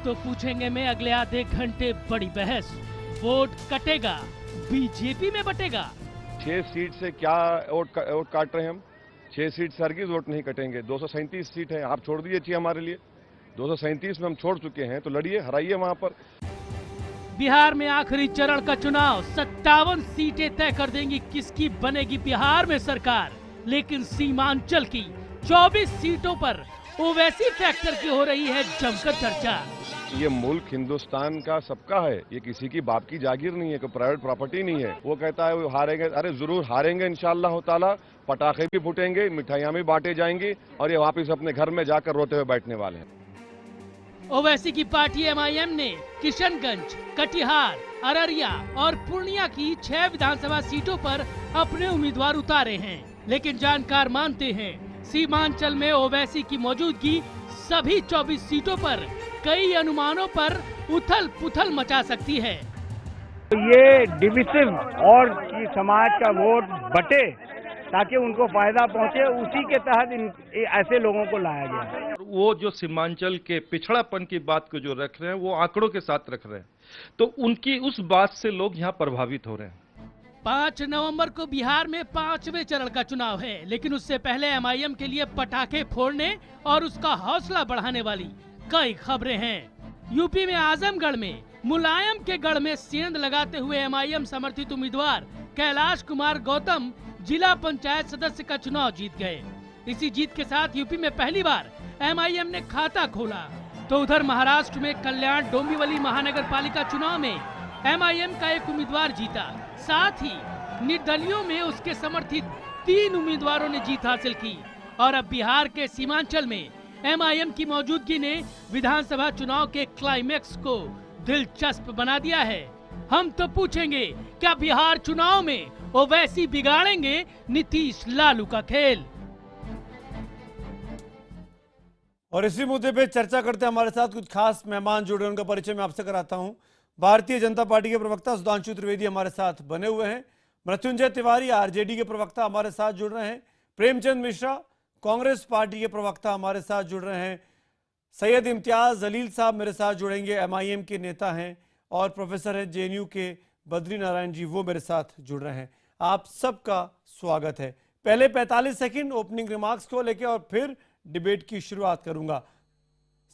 तो पूछेंगे में अगले आधे घंटे बड़ी बहस। वोट कटेगा, बीजेपी में बटेगा। 6 सीट से क्या वोट काट रहे हैं हम? 6 सीट से हरगिज वोट नहीं कटेंगे। 237 सीट है, आप छोड़ दीजिए हमारे लिए। 237 में हम छोड़ चुके हैं, तो लड़िए, हराइए वहां पर। बिहार में आखिरी चरण का चुनाव 57 सीटें तय कर देंगी किसकी बनेगी बिहार में सरकार। लेकिन सीमांचल की 24 सीटों पर ओवैसी फैक्टर की हो रही है जमकर चर्चा। ये मुल्क हिंदुस्तान का सबका है, ये किसी की बाप की जागीर नहीं है, कोई प्राइवेट प्रॉपर्टी नहीं है। वो कहता है वो हारेंगे, अरे जरूर हारेंगे इंशाअल्लाह ताला। पटाखे भी फूटेंगे, मिठाइयां भी बांटे जाएंगी और ये वापस अपने घर में जाकर रोते हुए बैठने वाले हैं। ओवैसी की पार्टी एमआईएम ने किशनगंज, कटिहार, अररिया और पूर्णिया की 6 विधानसभा सीटों पर अपने उम्मीदवार उतारे हैं। लेकिन जानकार मानते हैं सीमांचल में ओवैसी की मौजूदगी सभी 24 सीटों पर कई अनुमानों पर उथल पुथल मचा सकती है। ये डिविसिव और कि समाज का वोट बटे ताकि उनको फायदा पहुंचे, उसी के तहत ऐसे लोगों को लाया गया है। वो जो सीमांचल के पिछड़ापन की बात को जो रख रहे हैं वो आंकड़ों के साथ रख रहे हैं, तो उनकी उस बात से लोग यहाँ प्रभावित हो रहे हैं। 5 नवंबर को बिहार में 5वें चरण का चुनाव है, लेकिन उससे पहले एमआईएम के लिए पटाखे फोड़ने और उसका हौसला बढ़ाने वाली कई खबरें हैं। यूपी में आजमगढ़ में मुलायम के गढ़ में सेंध लगाते हुए एमआईएम समर्थित उम्मीदवार कैलाश कुमार गौतम जिला पंचायत सदस्य का चुनाव जीत गए। इसी जीत के साथ यूपी में पहली बार एमआईएम ने खाता खोला। तो उधर महाराष्ट्र में कल्याण डोंबिवली महानगर पालिका चुनाव में एमआईएम का एक उम्मीदवार जीता। साथ ही निर्दलियों में उसके समर्थित 3 उम्मीदवारों ने जीत हासिल की। और अब बिहार के सीमांचल में एमआईएम की मौजूदगी ने विधानसभा चुनाव के क्लाइमेक्स को दिलचस्प बना दिया है। हम तो पूछेंगे, क्या बिहार चुनाव में ओवैसी बिगाड़ेंगे नीतीश लालू का खेल? और इसी मुद्दे पे चर्चा करते हमारे साथ कुछ खास मेहमान जुड़े, उनका परिचय मैं आपसे कराता हूं। भारतीय जनता पार्टी के प्रवक्ता सुधांशु त्रिवेदी हमारे साथ बने हुए हैं। मृत्युंजय तिवारी आरजेडी के प्रवक्ता हमारे साथ जुड़ रहे हैं। प्रेमचंद मिश्रा कांग्रेस पार्टी के प्रवक्ता हमारे साथ जुड़ रहे हैं। सैयद इम्तियाज जलील साहब मेरे साथ जुड़ेंगे, एमआईएम के नेता हैं और प्रोफेसर है जेएनयू के बद्री नारायण जी, वो मेरे साथ जुड़ रहे हैं। आप सबका स्वागत है। पहले 45 सेकंड ओपनिंग रिमार्क्स को लेके और फिर डिबेट की शुरुआत करूंगा।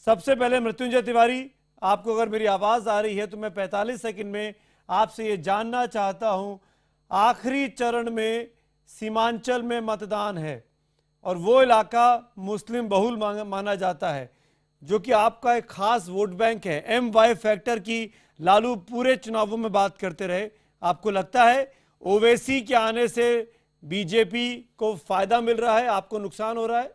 सबसे पहले मृत्युंजय तिवारी, आपको अगर मेरी आवाज आ रही है तो मैं 45 सेकंड में आपसे ये जानना चाहता हूं, आखिरी चरण में सीमांचल में मतदान है और वो इलाका मुस्लिम बहुल माना जाता है, जो कि आपका एक खास वोट बैंक है। एमवाई फैक्टर की लालू पूरे चुनावों में बात करते रहे। आपको लगता है ओवैसी के आने से बीजेपी को फायदा मिल रहा है, आपको नुकसान हो रहा है?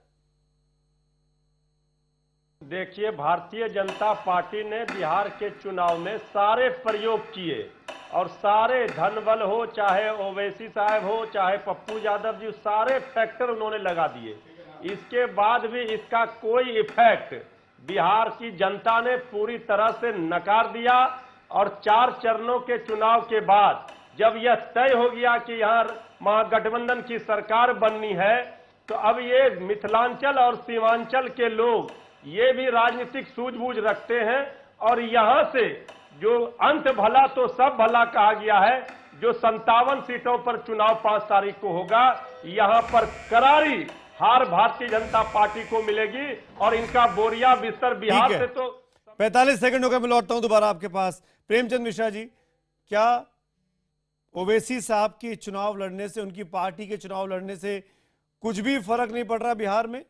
देखिए, भारतीय जनता पार्टी ने बिहार के चुनाव में सारे प्रयोग किए और सारे धनबल हो, चाहे ओवैसी साहब हो, चाहे पप्पू यादव जी, सारे फैक्टर उन्होंने लगा दिए। इसके बाद भी इसका कोई इफेक्ट बिहार की जनता ने पूरी तरह से नकार दिया। और 4 चरणों के चुनाव के बाद जब यह तय हो गया कि यहाँ महागठबंधन की सरकार बननी है, तो अब ये मिथिलांचल और सीमांचल के लोग ये भी राजनीतिक सूझबूझ रखते हैं और यहाँ से जो अंत भला तो सब भला कहा गया है, जो 57 सीटों पर चुनाव 5 तारीख को होगा, यहाँ पर करारी हार भारतीय जनता पार्टी को मिलेगी और इनका बोरिया बिस्तर बिहार से तो 45 सेकंड हो गए, मैं लौटता हूं दोबारा आपके पास। प्रेमचंद मिश्रा जी, क्या ओवैसी साहब के चुनाव लड़ने से, उनकी पार्टी के चुनाव लड़ने से कुछ भी फर्क नहीं पड़ रहा बिहार में?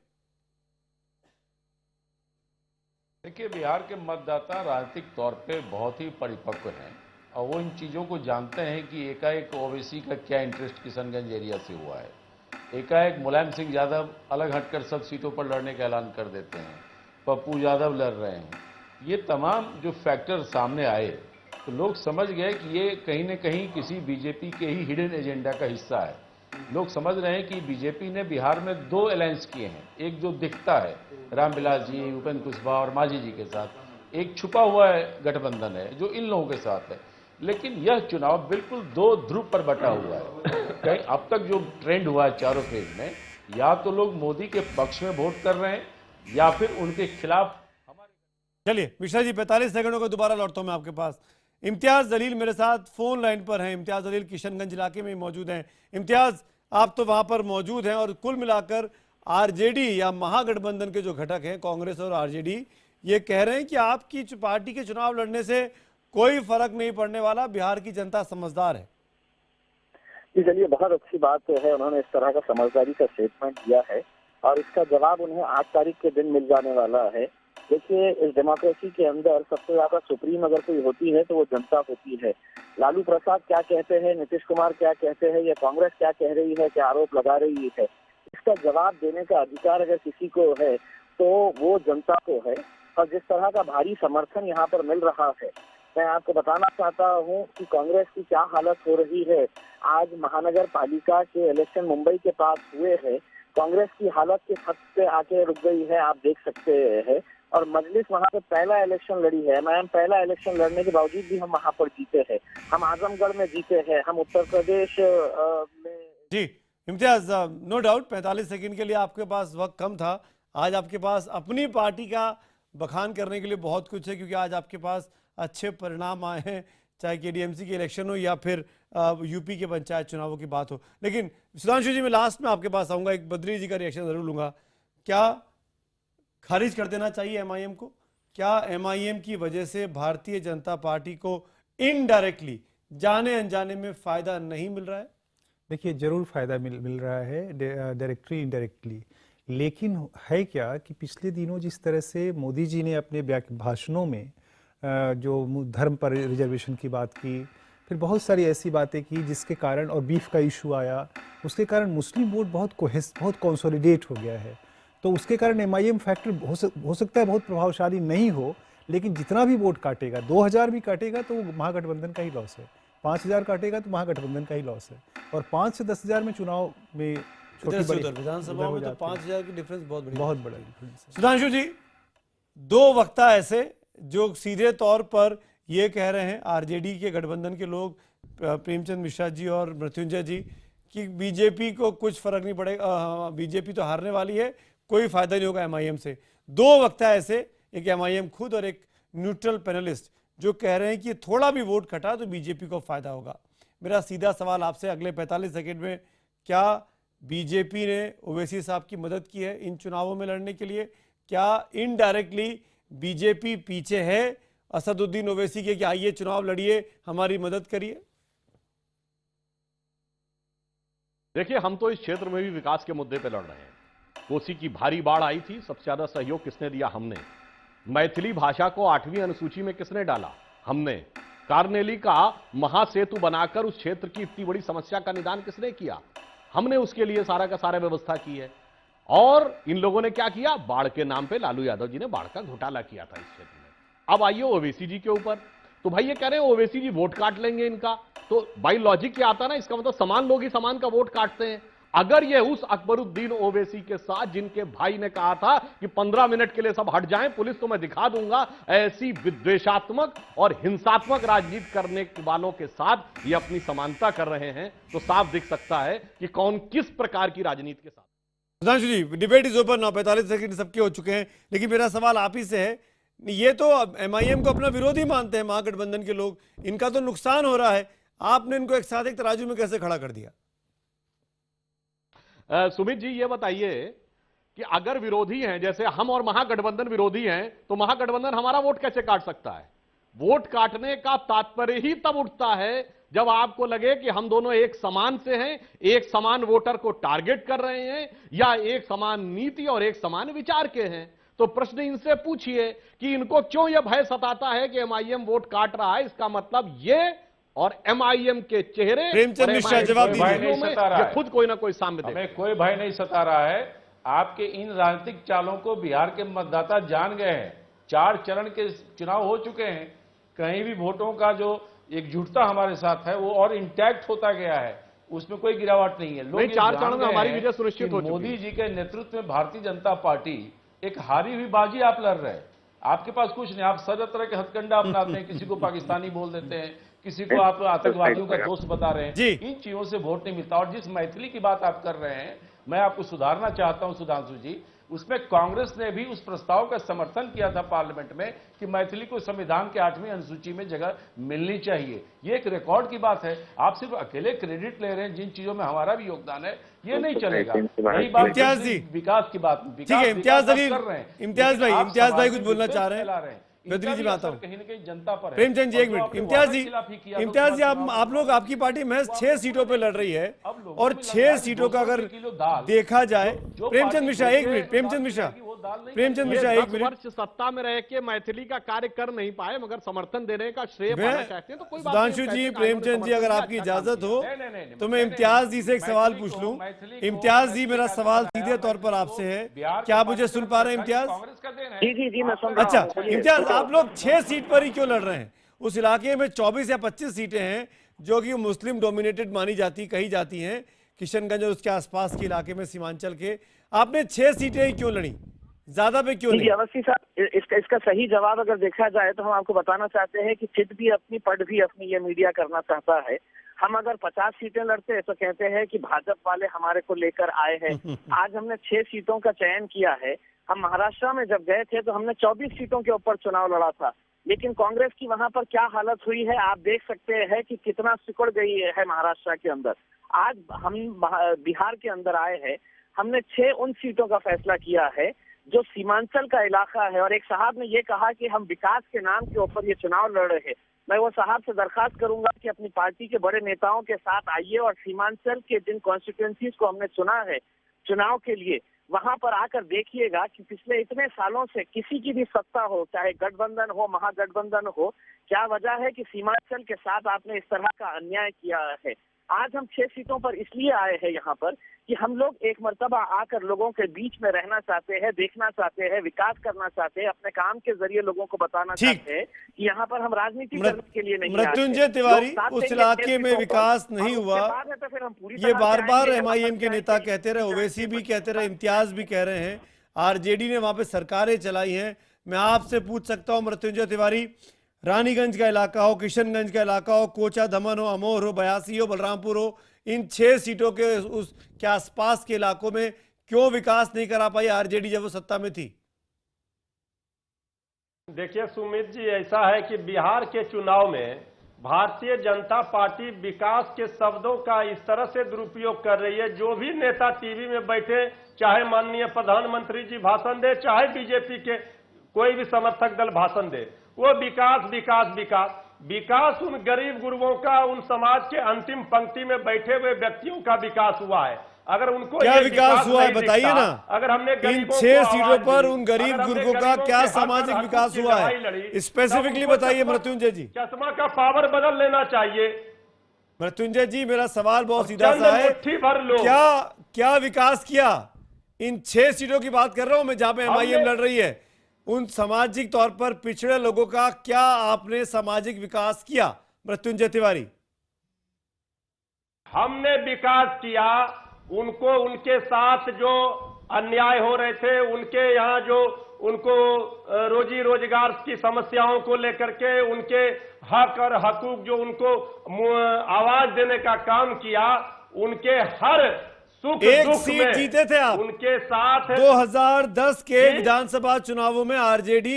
देखिए, बिहार के मतदाता राजनीतिक तौर पे बहुत ही परिपक्व हैं और वो इन चीज़ों को जानते हैं कि एकाएक ओवैसी का क्या इंटरेस्ट किशनगंज एरिया से हुआ है। एकाएक मुलायम सिंह यादव अलग हटकर सब सीटों पर लड़ने का ऐलान कर देते हैं, पप्पू यादव लड़ रहे हैं। ये तमाम जो फैक्टर सामने आए तो लोग समझ गए कि ये कहीं न कहीं किसी बीजेपी के ही हिडन एजेंडा का हिस्सा है। लोग समझ रहे हैं कि बीजेपी ने बिहार में 2 अलायंस किए हैं, एक जो दिखता है रामविलास जी, उपेंद्र कुशवाहा और मांझी जी के साथ, एक छुपा हुआ है गठबंधन है जो इन लोगों के साथ है। लेकिन यह चुनाव बिल्कुल 2 ध्रुव पर बटा हुआ है। कहीं अब तक जो ट्रेंड हुआ है चारों फेज में, या तो लोग मोदी के पक्ष में वोट कर रहे हैं या फिर उनके खिलाफ। चलिए मिश्रा जी, 45 सेकंडों का दोबारा लौटता हूं मैं आपके पास। इम्तियाज जलील मेरे साथ फोन लाइन पर हैं। इम्तियाज जलील किशनगंज इलाके में मौजूद हैं। इम्तियाज, आप तो वहां पर मौजूद हैं और कुल मिलाकर आरजेडी या महागठबंधन के जो घटक हैं कांग्रेस और आरजेडी, ये कह रहे हैं कि आपकी पार्टी के चुनाव लड़ने से कोई फर्क नहीं पड़ने वाला, बिहार की जनता समझदार है। जी चलिए, बहुत अच्छी बात है, उन्होंने इस तरह का समझदारी का स्टेटमेंट दिया है और इसका जवाब उन्हें 8 तारीख के दिन मिल जाने वाला है। देखिए, इस डेमोक्रेसी के अंदर सबसे ज्यादा सुप्रीम अगर कोई होती है तो वो जनता होती है। लालू प्रसाद क्या कहते हैं, नीतीश कुमार क्या कहते हैं, या कांग्रेस क्या कह रही है, क्या आरोप लगा रही है, इसका जवाब देने का अधिकार अगर किसी को है तो वो जनता को है। और जिस तरह का भारी समर्थन यहाँ पर मिल रहा है, मैं आपको बताना चाहता हूँ कि कांग्रेस की क्या हालत हो रही है। आज महानगर पालिका के इलेक्शन मुंबई के पास हुए हैं, कांग्रेस की हालत किस हद पे आके रुक गई है आप देख सकते हैं। और मजलिस वहाँ पे पहला इलेक्शन लड़ी है, मैम पहला इलेक्शन लड़ने के बावजूद भी हम वहाँ पर जीते हैं, हम आजमगढ़ में जीते हैं, हम उत्तर प्रदेश में। जी इम्तियाज, नो डाउट 45 सेकंड के लिए आपके पास वक्त कम था। आज आपके पास अपनी पार्टी का बखान करने के लिए बहुत कुछ है, क्योंकि आज आपके पास अच्छे परिणाम आए हैं, चाहे केडीएमसी के इलेक्शन हो या फिर यूपी के पंचायत चुनावों की बात हो। लेकिन सुधांशु जी, मैं लास्ट में आपके पास आऊँगा, एक बद्री जी का रिएक्शन ज़रूर लूँगा। क्या खारिज कर देना चाहिए एमआईएम को? क्या एमआईएम की वजह से भारतीय जनता पार्टी को इनडायरेक्टली जाने अनजाने में फ़ायदा नहीं मिल रहा है? देखिए, जरूर फ़ायदा मिल रहा है, डायरेक्टली इनडायरेक्टली। लेकिन है क्या कि पिछले दिनों जिस तरह से मोदी जी ने अपने भाषणों में जो धर्म पर रिजर्वेशन की बात की, फिर बहुत सारी ऐसी बातें की जिसके कारण, और बीफ का इशू आया, उसके कारण मुस्लिम वोट बहुत कंसोलिडेट हो गया है। तो उसके कारण एमआईएम फैक्टर हो सकता है बहुत प्रभावशाली नहीं हो, लेकिन जितना भी वोट काटेगा, 2000 भी काटेगा तो वो महागठबंधन का ही लॉस है, 5000 काटेगा तो महागठबंधन का ही लॉस है। और 5 से 10,000 में चुनाव में विधानसभा में तो 5000 की डिफरेंस बहुत बड़ा डिफरेंस है। सुधांशु जी, 2 वक्ता ऐसे जो सीधे तौर पर ये कह रहे हैं, आरजेडी के गठबंधन के लोग, प्रेमचंद मिश्रा जी और मृत्युंजय जी, कि बीजेपी को कुछ फर्क नहीं पड़ेगा, बीजेपी तो हारने वाली है, कोई फायदा नहीं होगा एमआईएम से। 2 वक्ता ऐसे, एक एमआईएम खुद और एक न्यूट्रल पैनलिस्ट, जो कह रहे हैं कि थोड़ा भी वोट कटा तो बीजेपी को फायदा होगा। मेरा सीधा सवाल आपसे अगले 45 सेकंड में, क्या बीजेपी ने ओवैसी साहब की मदद की है इन चुनावों में लड़ने के लिए? क्या इनडायरेक्टली बीजेपी पीछे है असदुद्दीन ओवैसी के कि आइए चुनाव लड़िए, हमारी मदद करिए? देखिए, हम तो इस क्षेत्र में भी विकास के मुद्दे पे लड़ रहे हैं। कोसी की भारी बाढ़ आई थी, सबसे ज्यादा सहयोग किसने दिया? हमने। मैथिली भाषा को 8वीं अनुसूची में किसने डाला? हमने। कार्नेली का महासेतु बनाकर उस क्षेत्र की इतनी बड़ी समस्या का निदान किसने किया? हमने उसके लिए सारा का सारा व्यवस्था की है। और इन लोगों ने क्या किया? बाढ़ के नाम पे लालू यादव जी ने बाढ़ का घोटाला किया था इस क्षेत्र में। अब आइए ओवैसी जी के ऊपर, तो भाई ये कह रहे हैं ओवैसी जी वोट काट लेंगे इनका, तो बाई लॉजिक क्या आता ना, इसका मतलब समान लोग ही समान का वोट काटते हैं। अगर ये उस अकबरुद्दीन ओवैसी के साथ, जिनके भाई ने कहा था कि 15 मिनट के लिए सब हट जाएं, पुलिस को मैं दिखा दूंगा, ऐसी विद्वेषात्मक और हिंसात्मक राजनीति करने वालों के साथ ये अपनी समानता कर रहे हैं, तो साफ दिख सकता है कि कौन किस प्रकार की राजनीति के साथ। Sudhanshu ji, debate is over now, 45 second सबके हो चुके हैं, लेकिन मेरा सवाल आप ही से है, ये तो एमआईएम को अपना विरोधी मानते हैं महागठबंधन के लोग, इनका तो नुकसान हो रहा है, आपने इनको एक साथ एक तराजू में कैसे खड़ा कर दिया? सुमित जी, ये बताइए कि अगर विरोधी हैं, जैसे हम और महागठबंधन विरोधी हैं, तो महागठबंधन हमारा वोट कैसे काट सकता है? वोट काटने का तात्पर्य ही तब उठता है जब आपको लगे कि हम दोनों एक समान से हैं, एक समान वोटर को टारगेट कर रहे हैं, या एक समान नीति और एक समान विचार के हैं। तो प्रश्न इनसे पूछिए कि इनको क्यों यह भय सताता है कि एमआईएम वोट काट रहा है। इसका मतलब ये और एमआईएम के चेहरे, प्रेमचंद मिश्रा जवाब दीजिए, खुद कोई ना कोई सामने दे। हमें कोई भय नहीं सता रहा है। आपके इन राजनीतिक चालों को बिहार के मतदाता जान गए हैं। 4 चरण के चुनाव हो चुके हैं, कहीं भी वोटों का जो एकजुटता हमारे साथ है वो और इंटैक्ट होता गया है, उसमें कोई गिरावट नहीं है। लोग 4 चरण में हमारी विजय सुनिश्चित हो चुकी है। मोदी जी के नेतृत्व में भारतीय जनता पार्टी एक हारी हुई बाजी आप लड़ रहे हैं। आपके पास कुछ नहीं, आप सर तरह के हथकंडा अपनाते हैं, किसी को पाकिस्तानी बोल देते हैं, किसी को आप आतंकवादियों का दोस्त बता रहे हैं। इन चीजों से वोट नहीं मिलता। और जिस मैथिली की बात आप कर रहे हैं, मैं आपको सुधारना चाहता हूं सुधांशु जी, उसमें कांग्रेस ने भी उस प्रस्ताव का समर्थन किया था पार्लियामेंट में कि मैथिली को संविधान के 8वीं अनुसूची में जगह मिलनी चाहिए। ये एक रिकॉर्ड की बात है। आप सिर्फ अकेले क्रेडिट ले रहे हैं, जिन चीजों में हमारा भी योगदान है, ये नहीं चलेगा। यही बात इम्तियाज जी, विकास की बात, ठीक है इम्तियाज अली, इम्तियाज भाई कुछ बोलना चाह रहे हैं। बद्री जी बात कहीं न कहीं जनता पर है। प्रेमचंद जी एक मिनट। इम्तियाज जी आप लोग, आपकी पार्टी महज 6 सीटों पे लड़ रही है और 6 सीटों का अगर देखा जाए, प्रेमचंद मिश्रा एक मिनट, प्रेमचंद मिश्रा एक मिनट। वर्ष सत्ता में रह के मैथिली का कार्य कर नहीं पाए मगर समर्थन देने का श्रेय पाना चाहते हैं तो कोई बात नहीं। सुधांशु जी, प्रेमचंद जी, अगर आपकी इजाजत हो तो मैं इम्तियाज जी से एक सवाल पूछ लूं। इम्तियाज जी, मेरा सवाल सीधे तौर पर आपसे है, क्या आप मुझे सुन पा रहे हैं इम्तियाज? जी मैं सुन रहा हूं। अच्छा इम्तियाज, आप लोग 6 सीट पर ही क्यों लड़ रहे हैं? उस इलाके में 24 या 25 सीटें हैं जो कि मुस्लिम डोमिनेटेड मानी जाती, कही जाती हैं, किशनगंज और उसके आसपास के इलाके में, सीमांचल के। आपने 6 सीटें ही क्यों लड़ी, ज्यादा पे क्यों नहीं? अवस्थी साहब, इसका सही जवाब अगर देखा जाए तो हम आपको बताना चाहते हैं कि चित भी अपनी पढ़ भी अपनी ये मीडिया करना चाहता है। हम अगर 50 सीटें लड़ते हैं तो कहते हैं कि भाजपा वाले हमारे को लेकर आए हैं। आज हमने 6 सीटों का चयन किया है। हम महाराष्ट्र में जब गए थे तो हमने 24 सीटों के ऊपर चुनाव लड़ा था, लेकिन कांग्रेस की वहां पर क्या हालत हुई है आप देख सकते हैं कि कितना सिकुड़ गई है महाराष्ट्र के अंदर। आज हम बिहार के अंदर आए हैं, हमने 6 उन सीटों का फैसला किया है जो सीमांचल का इलाका है। और एक साहब ने ये कहा कि हम विकास के नाम के ऊपर ये चुनाव लड़ रहे हैं। मैं वो साहब से दरखास्त करूंगा कि अपनी पार्टी के बड़े नेताओं के साथ आइए और सीमांचल के जिन कॉन्स्टिट्यूएंसीज को हमने चुना है चुनाव के लिए, वहां पर आकर देखिएगा कि पिछले इतने सालों से किसी की भी सत्ता हो, चाहे गठबंधन हो, महागठबंधन हो, क्या वजह है कि सीमांचल के साथ आपने इस तरह का अन्याय किया है। आज हम 6 सीटों पर इसलिए आए हैं यहाँ पर कि हम लोग एक मर्तबा आकर लोगों के बीच में रहना चाहते हैं, देखना चाहते हैं, विकास करना चाहते हैं, अपने काम के जरिए लोगों को बताना चाहते हैं कि यहाँ पर हम राजनीति करने के लिए नहीं आए। मृत्युंजय तिवारी, उस इलाके में विकास नहीं हुआ, ये बार बार MIM के नेता कहते रहे, ओवैसी भी कहते रहे, इम्तियाज भी कह रहे हैं, RJD ने वहां पे सरकारें चलाई हैं। मैं आपसे पूछ सकता हूँ मृत्युंजय तिवारी, रानीगंज का इलाका हो, किशनगंज का इलाका हो, कोचा धमन हो, अमोह हो, बयासी हो, बलरामपुर हो, इन 6 सीटों के के आसपास के इलाकों में क्यों विकास नहीं करा पाई RJD जब वो सत्ता में थी? देखिए सुमित जी, ऐसा है कि बिहार के चुनाव में भारतीय जनता पार्टी विकास के शब्दों का इस तरह से दुरुपयोग कर रही है। जो भी नेता टीवी में बैठे, चाहे माननीय प्रधानमंत्री जी भाषण दे, चाहे बीजेपी के कोई भी समर्थक दल भाषण दे, वो विकास विकास विकास विकास उन गरीब गुरबों का, उन समाज के अंतिम पंक्ति में बैठे हुए व्यक्तियों का विकास हुआ है। अगर उनको क्या विकास हुआ है बताइए ना। अगर हमने इन 6 सीटों पर उन गरीब गुरबों का क्या सामाजिक विकास हुआ है, स्पेसिफिकली बताइए मृत्युंजय जी। चश्मा का पावर बदल लेना चाहिए। मृत्युंजय जी, मेरा सवाल बहुत सीधा सा है, क्या विकास किया? इन 6 सीटों की बात कर रहा हूं मैं, जहां पे MIM लड़ रही है, उन सामाजिक तौर पर पिछड़े लोगों का क्या आपने सामाजिक विकास किया? मृत्युंजय तिवारी, हमने विकास किया। उनको, उनके साथ जो अन्याय हो रहे थे, उनके यहाँ जो उनको रोजी रोजगार की समस्याओं को लेकर के, उनके हक और हकूक जो उनको आवाज देने का काम किया, उनके हर एक सीट जीते थे आप उनके साथ। 2010 के विधानसभा चुनावों में RJD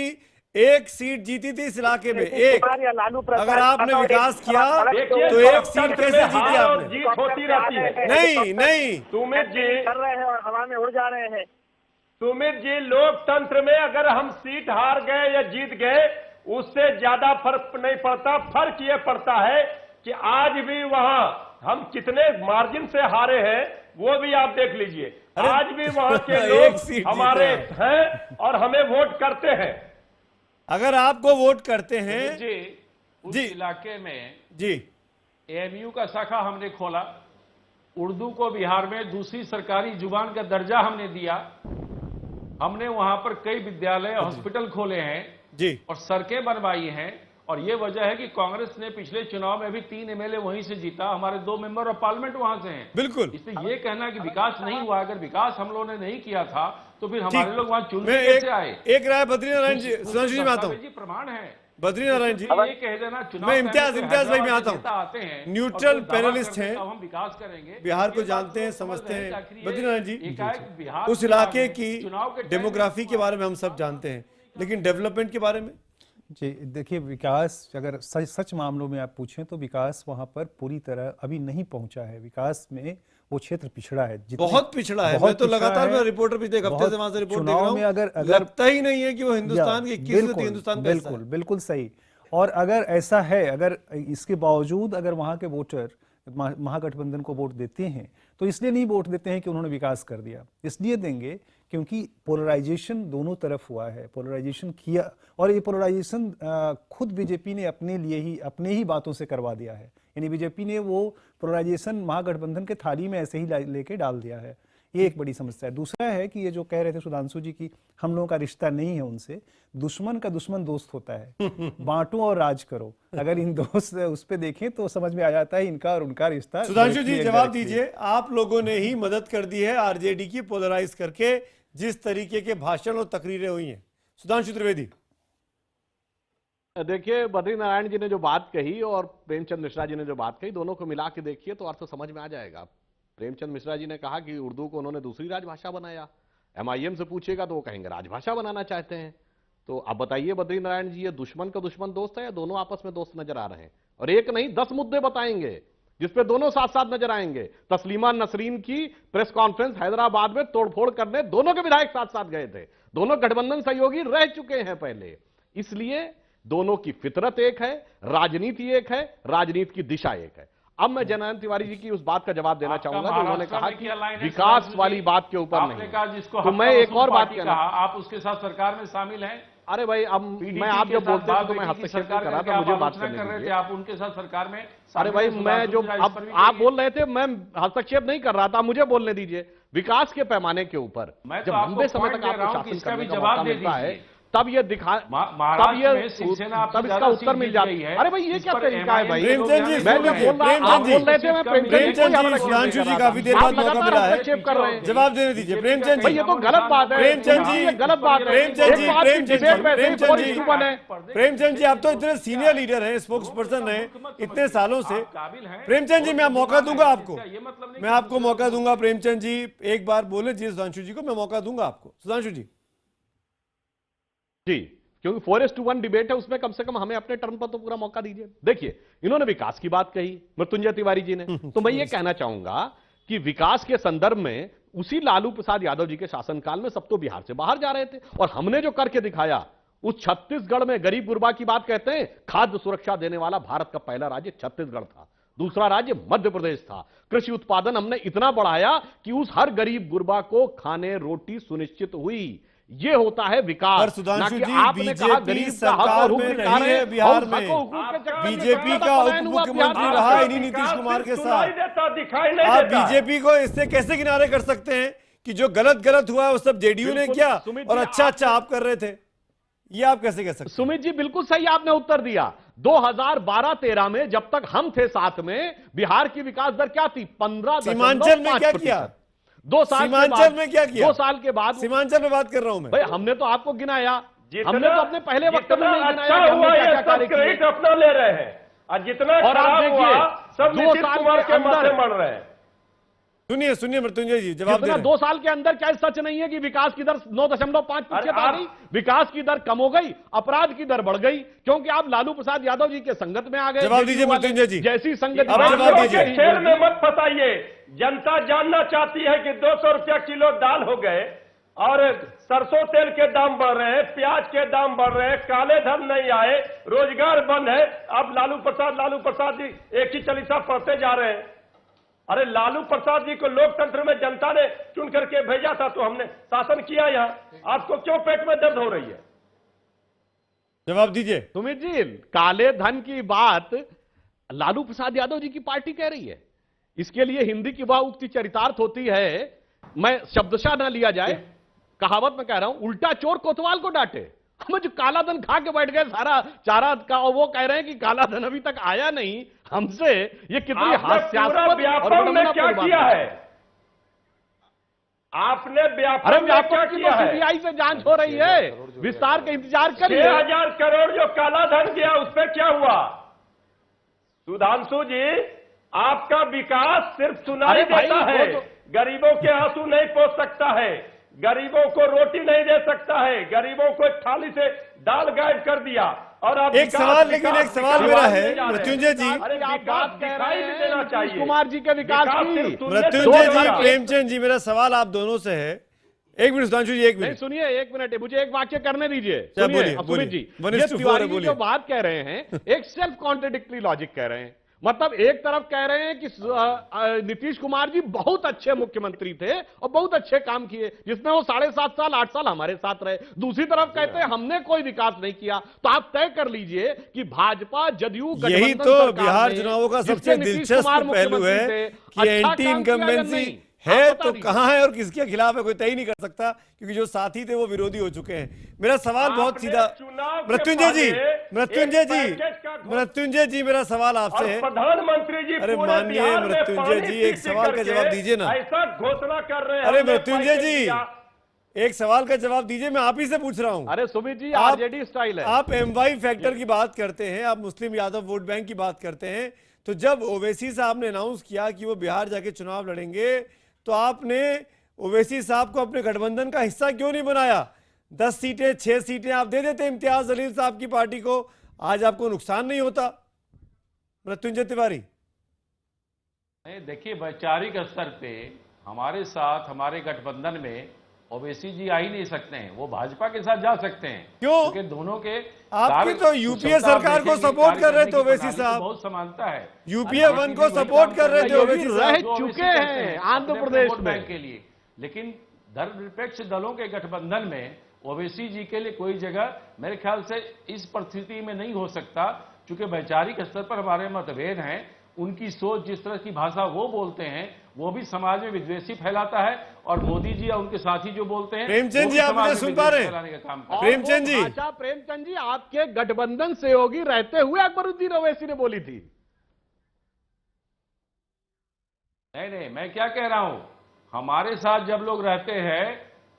1 सीट जीती थी इस इलाके में, एक। अगर आपने विकास किया तो 1 सीट कैसे जीती आपने? जीत होती रहती है। नहीं सुमित जी कर रहे हैं और हवा में उड़ जा रहे हैं। सुमित जी, लोकतंत्र में अगर हम सीट हार गए या जीत गए, उससे ज्यादा फर्क नहीं पड़ता। फर्क ये पड़ता है कि आज भी वहां हम कितने मार्जिन से हारे हैं, वो भी आप देख लीजिए। आज भी वहां के लोग हमारे हैं और हमें वोट करते हैं। अगर आपको वोट करते हैं जी, उस इलाके में जी AMU का शाखा हमने खोला, उर्दू को बिहार में दूसरी सरकारी जुबान का दर्जा हमने दिया, हमने वहां पर कई विद्यालय, हॉस्पिटल खोले हैं जी, और सड़कें बनवाई हैं। और ये वजह है कि कांग्रेस ने पिछले चुनाव में भी 3 MLA वहीं से जीता, हमारे 2 मेंबर ऑफ पार्लियामेंट वहां से हैं। बिल्कुल। इसलिए ये कहना कि विकास नहीं हुआ, अगर विकास हम लोगों ने नहीं किया था तो फिर हमारे लोग वहां चुन कैसे आए? एक राय बद्रीनारायण जी, सुधांशु जी में आता हूं। प्रमाण है बद्री नारायण जी, ये कह देना चुनाव मैं इम्तियाज भाई में आता आते हूँ, हैं न्यूट्रल पैनलिस्ट हैं, हम विकास करेंगे, बिहार को जानते हैं, समझते हैं। बद्री नारायण जी, उस इलाके की डेमोग्राफी के बारे में हम सब जानते हैं, लेकिन डेवलपमेंट के बारे में जी देखिए, विकास अगर सच मामलों में आप पूछें तो विकास वहां पर पूरी तरह अभी नहीं पहुंचा है। विकास में वो क्षेत्र पिछड़ा है, बहुत पिछड़ा है। मैं तो लगातार मैं रिपोर्टर पिछले एक हफ्ते से वहां से रिपोर्ट देख रहा हूं, अगर लगता ही नहीं है कि वो हिंदुस्तान के 21वीं हिंदुस्तान का हिस्सा है। बिल्कुल सही। और अगर ऐसा है, अगर इसके बावजूद अगर वहां के वोटर महागठबंधन को वोट देते हैं तो इसलिए नहीं वोट देते हैं कि उन्होंने विकास कर दिया, इसलिए देंगे क्योंकि पोलराइजेशन दोनों तरफ हुआ है, पोलराइजेशन किया, और ये पोलराइजेशन खुद बीजेपी ने अपने ही बातों से करवा दिया है। यानी बीजेपी ने वो पोलराइजेशन महागठबंधन के थाली में ऐसे ही लेके डाल दिया है। ये एक बड़ी समस्या है। दूसरा है कि ये जो कह रहे थे सुधांशु जी की हम लोगों का रिश्ता नहीं है उनसे, दुश्मन का दुश्मन दोस्त होता है। बांटो और राज करो, अगर इन दोस्त उस पे देखें तो समझ में आ जाता है इनका और उनका रिश्ता। सुधांशु जी जवाब दीजिए, आप लोगों ने ही मदद कर दी है आरजेडी की पोलराइज करके, जिस तरीके के भाषण और तकरीरें हुई हैं। सुधांशु त्रिवेदी, देखिए बद्री नारायण जी ने जो बात कही और प्रेमचंद मिश्रा जी ने जो बात कही, दोनों को मिला के देखिए तो अर्थ समझ में आ जाएगा। प्रेमचंद मिश्रा जी ने कहा कि उर्दू को उन्होंने दूसरी राजभाषा बनाया, एमआईएम से पूछेगा तो वो कहेंगे राजभाषा बनाना चाहते हैं। तो अब बताइए बद्री नारायण जी, ये दुश्मन का दुश्मन दोस्त है या दोनों आपस में दोस्त नजर आ रहे हैं? और एक नहीं 10 मुद्दे बताएंगे जिसपे दोनों साथ साथ नजर आएंगे। तस्लीमा नसरीन की प्रेस कॉन्फ्रेंस हैदराबाद में तोड़फोड़ करने दोनों के विधायक साथ साथ गए थे, दोनों गठबंधन सहयोगी रह चुके हैं पहले, इसलिए दोनों की फितरत एक है, राजनीति एक है, राजनीति की दिशा एक है। अब मैं जयनंद तिवारी जी की उस बात का जवाब देना चाहूंगा जो उन्होंने कहा कि विकास वाली बात के ऊपर नहीं, तो मैं एक और बात कहना, आप उसके साथ सरकार में शामिल हैं। अरे भाई अब मैं आप जब बोलते थे तो मैं हस्तक्षेप कर रहा था, मुझे बात करने कर रहे थे, आप उनके साथ सरकार में। अरे भाई मैं जो अब आप बोल रहे थे मैं हस्तक्षेप नहीं कर रहा था, मुझे बोलने दीजिए। विकास के पैमाने के ऊपर जब लंबे समय तक आपको शासन करने का मौका मिलता है तब ये दिखा, तब इसका उत्तर मिल जाता है। अरे भाई ये क्या तरीका है भाई? प्रेमचंद जी, मैं जो बोल रहा हूं आप बोल रहे थे, मैं प्रेमचंद जी सुधांशु जी काफी देर बाद मौका मिला है, जवाब देने दीजिए। प्रेमचंद जी, ये तो गलत बात है, प्रेमचंद जी गलत बात है। प्रेमचंद जी, प्रेमचंद जी, आप तो इतने सीनियर लीडर हैं, स्पोक्स पर्सन हैं इतने सालों से। प्रेमचंद जी मैं मौका दूंगा आपको, मैं आपको मौका दूंगा। प्रेमचंद जी एक बार बोले जी सुधांशु जी को, मैं मौका दूंगा आपको। सुधांशु जी, क्योंकि 4:1 डिबेट है, उसमें कम से कम हमें अपने टर्म पर तो पूरा मौका दीजिए। देखिए इन्होंने विकास की बात कही मृत्युंजय तिवारी जी ने, तो मैं ये कहना चाहूंगा कि विकास के संदर्भ में उसी लालू प्रसाद यादव जी के शासनकाल में सब तो बिहार से बाहर जा रहे थे, और हमने जो करके दिखाया उस छत्तीसगढ़ में गरीब गुरबा की बात कहते हैं, खाद्य सुरक्षा देने वाला भारत का पहला राज्य छत्तीसगढ़ था, दूसरा राज्य मध्य प्रदेश था। कृषि उत्पादन हमने इतना बढ़ाया कि उस हर गरीब गुरबा को खाने रोटी सुनिश्चित हुई। ये होता है विकास। सुधांशु जी, बीजेपी सरकार में रही है बिहार में, बीजेपी का उप मुख्यमंत्री रहा इन्हीं नीतीश कुमार के साथ। आप बीजेपी को इससे कैसे किनारे कर सकते हैं कि जो गलत गलत हुआ है वो सब जेडीयू ने किया और अच्छा अच्छा आप कर रहे थे? ये आप कैसे कह सकते हैं? सुमित जी बिल्कुल सही आपने उत्तर दिया। 2012-13 में जब तक हम थे साथ में, बिहार की विकास दर क्या थी? 15। सीमांचल में क्या किया? 2 साल सीमांचल में क्या किया? 2 साल के बाद सीमांचल में बात कर रहा हूं मैं। भाई हमने तो आपको गिनाया, हमने तो अपने पहले वक्तव्य में गिनाया अच्छा हुआ, ये सब क्रेडिट अपना ले रहे हैं, और जितना और आप देखिए सब नीतीश कुमार के माथे मर रहे हैं। सुनिए सुनिए मृत्युंजय जी जवाब दे। 2 साल के अंदर क्या सच नहीं है कि विकास की दर 9.5% आ गई? विकास की दर कम हो गई, अपराध की दर बढ़ गई, क्योंकि आप लालू प्रसाद यादव जी के संगत में आ गए। जवाब दीजिए मृत्युंजय जी। जैसी संगत खेल में मत फंसाइए। जनता जानना चाहती है कि 200 रुपया किलो दाल हो गए और सरसों तेल के दाम बढ़ रहे हैं, प्याज के दाम बढ़ रहे हैं, काले धन नहीं आए, रोजगार बंद है। अब लालू प्रसाद जी एक ही चालीसा पढ़ते जा रहे हैं। अरे लालू प्रसाद जी को लोकतंत्र में जनता ने चुन करके भेजा था, तो हमने शासन किया यहाँ। आपको क्यों पेट में दर्द हो रही है? जवाब दीजिए। सुमित जी, काले धन की बात लालू प्रसाद यादव जी की पार्टी कह रही है। इसके लिए हिंदी की वह उक्ति चरितार्थ होती है, मैं शब्दशः ना लिया जाए, कहावत में कह रहा हूं, उल्टा चोर कोतवाल को डांटे। हम जो काला धन खा के बैठ गए सारा चारा का, और वो कह रहे हैं कि काला धन अभी तक आया नहीं हमसे। ये कितनी हास्यास्पद व्यापार में क्या किया है? आपने व्यापक अरे में क्या व्यापक की किया तो है? सीबीआई से जांच हो रही है, विस्तार का इंतजार करिए। 6,000 करोड़ जो काला धन गया उस पर क्या हुआ? सुधांशु जी, आपका विकास सिर्फ सुनाई अरे भाई, देता है, वो तो- गरीबों के आंसू नहीं पोंछ सकता है, गरीबों को रोटी नहीं दे सकता है, गरीबों को एक थाली से दाल गायब कर दिया। और आप एक सवाल, लेकिन एक सवाल मेरा है मृत्युंजय जी, अरे आप बात कह रहे दिखाई हैं देना नीतीश चाहिए कुमार जी के विकास की। मृत्युंजय जी, प्रेमचंद जी, मेरा सवाल आप दोनों से है। एक मिनट सुधांशु जी, एक नहीं मिनट सुनिए, एक मिनट, मुझे एक वाक्य करने दीजिए। बोलिए, सुनिए बोलिए। सुमित जी, 1:4 ये तिवारी जी बोलिए। जो बात कह रहे हैं एक सेल्फ कॉन्ट्रडिक्टरी लॉजिक कह रहे हैं। मतलब एक तरफ कह रहे हैं कि नीतीश कुमार जी बहुत अच्छे मुख्यमंत्री थे और बहुत अच्छे काम किए, जिसमें वो 7.5 साल 8 साल हमारे साथ रहे। दूसरी तरफ कहते हैं हमने कोई विकास नहीं किया। तो आप तय कर लीजिए कि भाजपा जदयू यही गठबंधन तो सरकार बिहार में चुनावों का जिसके सबसे नीतीश दिलचस्प कुमार पहलू है मुख्यमंत्री थे, कि अच्छा एंटी काम किया या इनकम्बेंसी नहीं? है आप बता तो दीजिए। कहां है और किसके खिलाफ है, कोई तय नहीं कर सकता, क्योंकि जो साथी थे वो विरोधी हो चुके हैं। मेरा सवाल बहुत आपने सीधा, चुनाव के मृत्युंजय जी, पहले मृत्युंजय एक जी, पैकेज का घोषणा- मृत्युंजय जी, मेरा सवाल और आपसे है। प्रधानमंत्री जी अरे पूरे माननीय बिहार में मृत्युंजय पानी जी, एक पीछे सवाल का करके जवाब दीजिए ना। ऐसा घोषणा कर रहे हैं। अरे हमने मृत्युंजय पैकेज जी, दिया। एक सवाल का जवाब दीजिए, मैं आप ही से पूछ रहा हूं। अरे सुमित जी, आप- आरजेडी स्टाइल है। आप एमवाई फैक्टर की बात करते हैं, आप मुस्लिम यादव वोट बैंक की बात करते हैं, तो जब ओवैसी साहब ने अनाउंस किया कि वो बिहार जाके चुनाव लड़ेंगे, तो आपने ओवैसी साहब को अपने गठबंधन का हिस्सा क्यों नहीं बनाया? 10 सीटें 6 सीटें आप दे देते इम्तियाज जलील साहब की पार्टी को, आज आपको नुकसान नहीं होता। मृत्युंजय तिवारी, नहीं, देखिए वैचारिक स्तर पे हमारे साथ हमारे गठबंधन में ओवैसी जी आ ही नहीं सकते हैं, वो भाजपा के साथ जा सकते हैं। क्यों? क्योंकि दोनों के आपकी तो यूपीए सरकार को सपोर्ट कर रहे थे ओवैसी साहब, बहुत समानता है। यूपीए 1 को सपोर्ट कर रहे थे ओवैसी रह साहब। चुके हैं आंध्र प्रदेश में के लिए, लेकिन धर्मनिरपेक्ष दलों के गठबंधन में ओवैसी जी के लिए कोई जगह मेरे ख्याल से इस परिस्थिति में नहीं हो सकता, क्योंकि वैचारिक स्तर पर हमारे मतभेद हैं। उनकी सोच, जिस तरह की भाषा वो बोलते हैं, वो भी समाज में विद्वेषी फैलाता है, और मोदी जी या उनके साथी जो बोलते हैं, प्रेमचंद वो भी जी, आप समाज मुझे में सुन पा विद्वेष रहे हैं? फैलाने का काम करते हैं। प्रेमचंद जी, अच्छा प्रेमचंद जी, आपके गठबंधन सहयोगी रहते हुए अकबरुद्दीन ओवैसी ने बोली थी। नहीं नहीं, मैं क्या कह रहा हूं, हमारे साथ जब लोग रहते हैं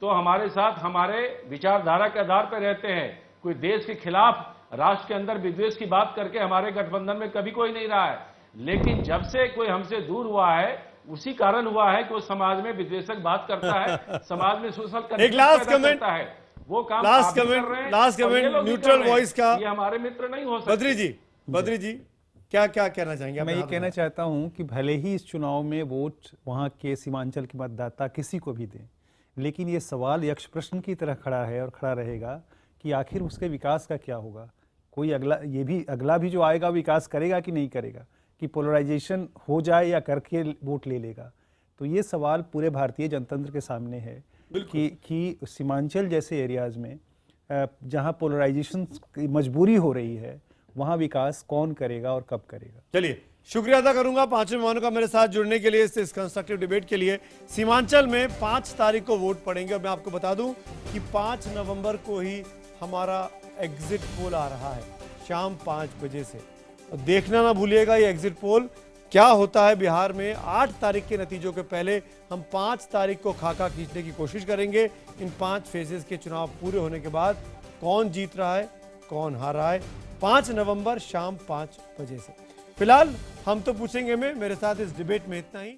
तो हमारे साथ हमारे विचारधारा के आधार पर रहते हैं। कोई देश के खिलाफ, राष्ट्र के अंदर विद्वेष की बात करके हमारे गठबंधन में कभी कोई नहीं रहा है। लेकिन जब से कोई हमसे दूर हुआ है, उसी कारण हुआ है कि वो समाज में विद्वेषक बात करता है, समाज में सोशल एक लास्ट कमेंट, करता है। वो काम लास्ट आप भी कमेंट, कर रहे हैं लास्ट और ये कमेंट, लोग भी न्यूट्रल कर रहे हैं। वॉइस का। ये हमारे मित्र नहीं हो सकते। बद्री जी, क्या क्या कहना चाहेंगे आप? मैं ये कहना चाहता हूं कि भले ही इस चुनाव में वोट वहां के सीमांचल के मतदाता किसी को भी दें, लेकिन ये सवाल यक्ष प्रश्न की तरह खड़ा है और खड़ा रहेगा कि आखिर उसके विकास का क्या होगा। कोई अगला भी जो आएगा विकास करेगा कि नहीं करेगा, कि पोलराइजेशन हो जाए या करके वोट ले लेगा। तो ये सवाल पूरे भारतीय जनतंत्र के सामने है कि सीमांचल जैसे एरियाज में जहां पोलराइजेशन की मजबूरी हो रही है, वहां विकास कौन करेगा और कब करेगा। चलिए, शुक्रिया अदा करूंगा 5 मेहमानों का मेरे साथ जुड़ने के लिए, इस कंस्ट्रक्टिव डिबेट के लिए। सीमांचल में 5 तारीख को वोट पड़ेंगे, और मैं आपको बता दूं कि 5 नवंबर को ही हमारा एग्जिट पोल आ रहा है, शाम 5 बजे से। और देखना ना भूलिएगा ये एग्जिट पोल क्या होता है बिहार में। 8 तारीख के नतीजों के पहले हम 5 तारीख को खाका खींचने की कोशिश करेंगे। इन 5 फेजेस के चुनाव पूरे होने के बाद कौन जीत रहा है, कौन हार रहा है, 5 नवंबर शाम 5 बजे से। फिलहाल हम तो पूछेंगे में, मेरे साथ इस डिबेट में इतना ही।